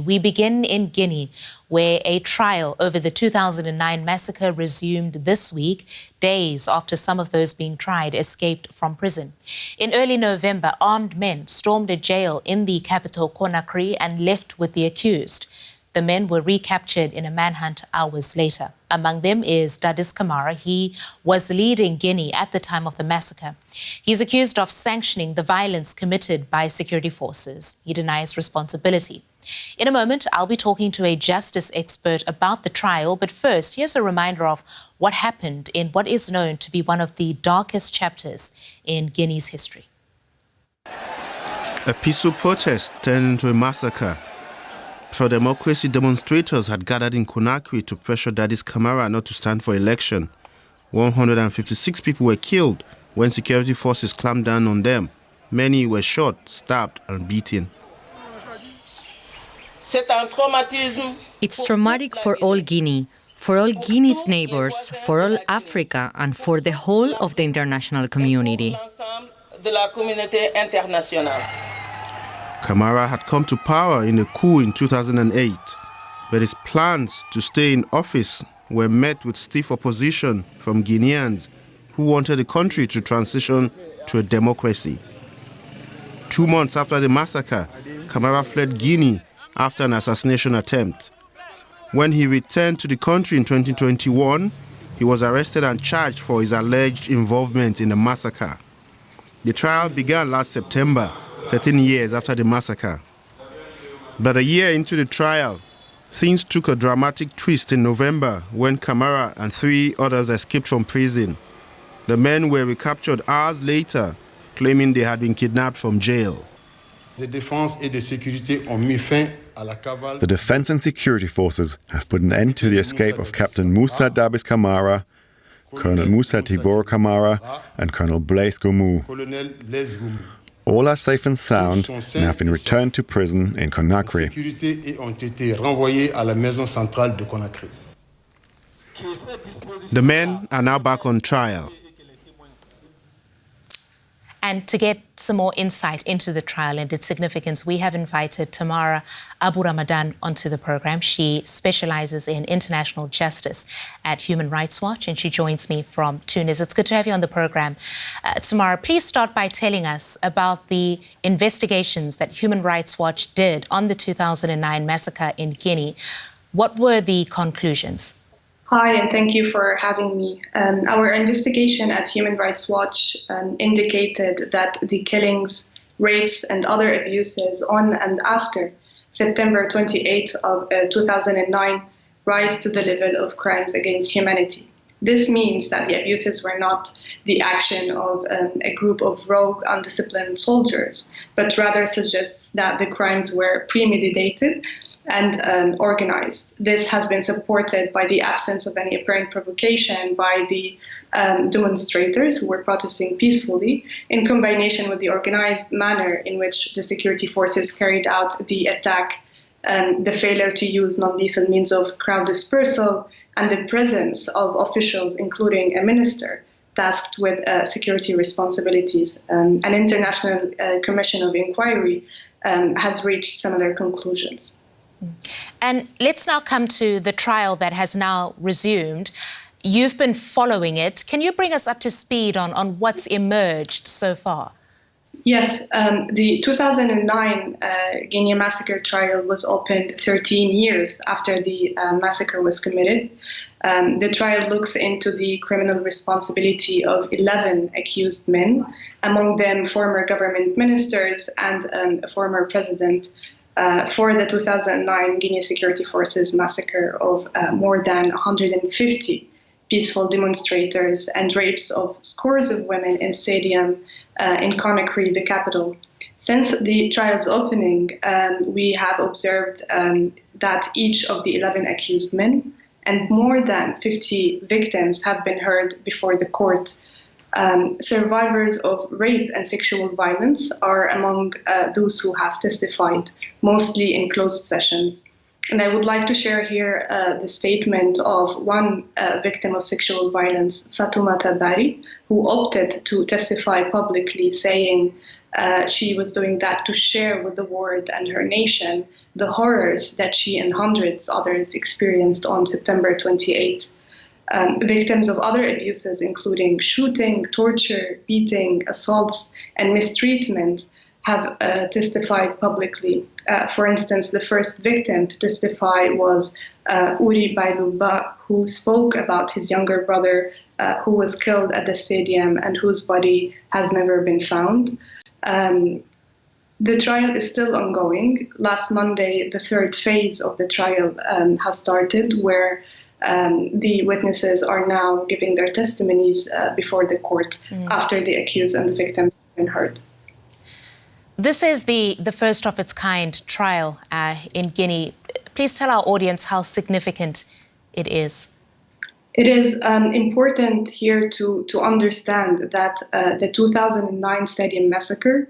We begin in Guinea, where a trial over the 2009 massacre resumed this week, days after some of those being tried escaped from prison. In early November, armed men stormed a jail in the capital, Conakry, and left with the accused. The men were recaptured in a manhunt hours later. Among them is Dadis Camara. He was leading Guinea at the time of the massacre. He's accused of sanctioning the violence committed by security forces. He denies responsibility. In a moment, I'll be talking to a justice expert about the trial, but first, here's a reminder of what happened in what is known to be one of the darkest chapters in Guinea's history. A peaceful protest turned into a massacre. Pro-democracy demonstrators had gathered in Conakry to pressure Dadis Camara not to stand for election. 156 people were killed when security forces clamped down on them. Many were shot, stabbed and beaten. It's traumatic for all Guinea, for all Guinea's neighbors, for all Africa, and for the whole of the international community. Camara had come to power in a coup in 2008, but his plans to stay in office were met with stiff opposition from Guineans who wanted the country to transition to a democracy. 2 months after the massacre, Camara fled Guinea after an assassination attempt. When he returned to the country in 2021, he was arrested and charged for his alleged involvement in the massacre. The trial began last September, 13 years after the massacre. But a year into the trial, things took a dramatic twist in November when Camara and 3 others escaped from prison. The men were recaptured hours later, claiming they had been kidnapped from jail. The defense and security forces have put an end to the escape of Captain Moussa Dadis Camara, Colonel Moussa Dadis Camara, and Colonel Blaise Goumou. All are safe and sound and have been returned to prison in Conakry. The men are now back on trial. And to get some more insight into the trial and its significance, we have invited Tamara Aburamandan onto the program. She specializes in international justice at Human Rights Watch, and she joins me from Tunis. It's good to have you on the program. Tamara, please start by telling us about the investigations that Human Rights Watch did on the 2009 massacre in Guinea. What were the conclusions? Hi, and thank you for having me. Our investigation at Human Rights Watch indicated that the killings, rapes, and other abuses on and after September 28 of 2009 rise to the level of crimes against humanity. This means that the abuses were not the action of a group of rogue, undisciplined soldiers, but rather suggests that the crimes were premeditated and organized. This has been supported by the absence of any apparent provocation by the demonstrators who were protesting peacefully, in combination with the organized manner in which the security forces carried out the attack, the failure to use non-lethal means of crowd dispersal, and the presence of officials, including a minister, tasked with security responsibilities. An international commission of inquiry has reached similar conclusions. And let's now come to the trial that has now resumed. You've been following it. Can you bring us up to speed on what's emerged so far? Yes, the 2009 Guinea massacre trial was opened 13 years after the massacre was committed. The trial looks into the criminal responsibility of 11 accused men, among them former government ministers and a former president, for the 2009 Guinea Security Forces massacre of more than 150 peaceful demonstrators and rapes of scores of women in stadium in Conakry, the capital. Since the trial's opening, we have observed that each of the 11 accused men and more than 50 victims have been heard before the court. Survivors of rape and sexual violence are among those who have testified, mostly in closed sessions. And I would like to share here the statement of one victim of sexual violence, Fatoumata Bari, who opted to testify publicly, saying, She was doing that to share with the world and her nation the horrors that she and hundreds others experienced on September 28. Victims of other abuses, including shooting, torture, beating, assaults, and mistreatment, have testified publicly. For instance, the first victim to testify was Uri Bailuba, who spoke about his younger brother who was killed at the stadium and whose body has never been found. The trial is still ongoing. Last Monday, the third phase of the trial has started, where the witnesses are now giving their testimonies before the court after the accused and the victims have been heard. This is the first of its kind trial in Guinea. Please tell our audience how significant it is. It is important here to understand that the 2009 Stadium Massacre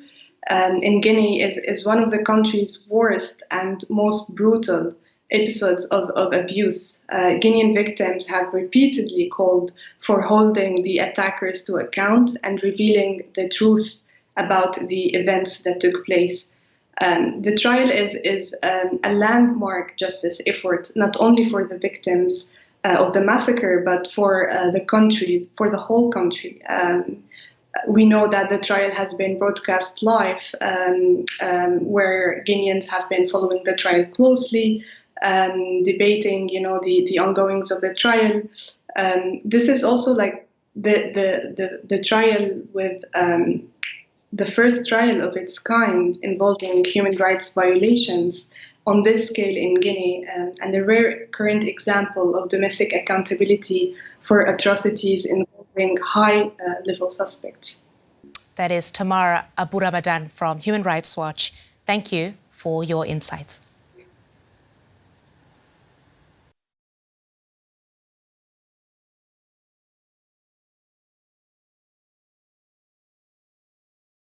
in Guinea is one of the country's worst and most brutal episodes of abuse. Guinean victims have repeatedly called for holding the attackers to account and revealing the truth about the events that took place. The trial is a landmark justice effort, not only for the victims of the massacre, but for the country, for the whole country. We know that the trial has been broadcast live, where Guineans have been following the trial closely, debating, the ongoings of the trial. This is also like the trial with the first trial of its kind involving human rights violations on this scale in Guinea, and a rare current example of domestic accountability for atrocities involving high-level suspects. That is Tamara Aburamandan from Human Rights Watch. Thank you for your insights.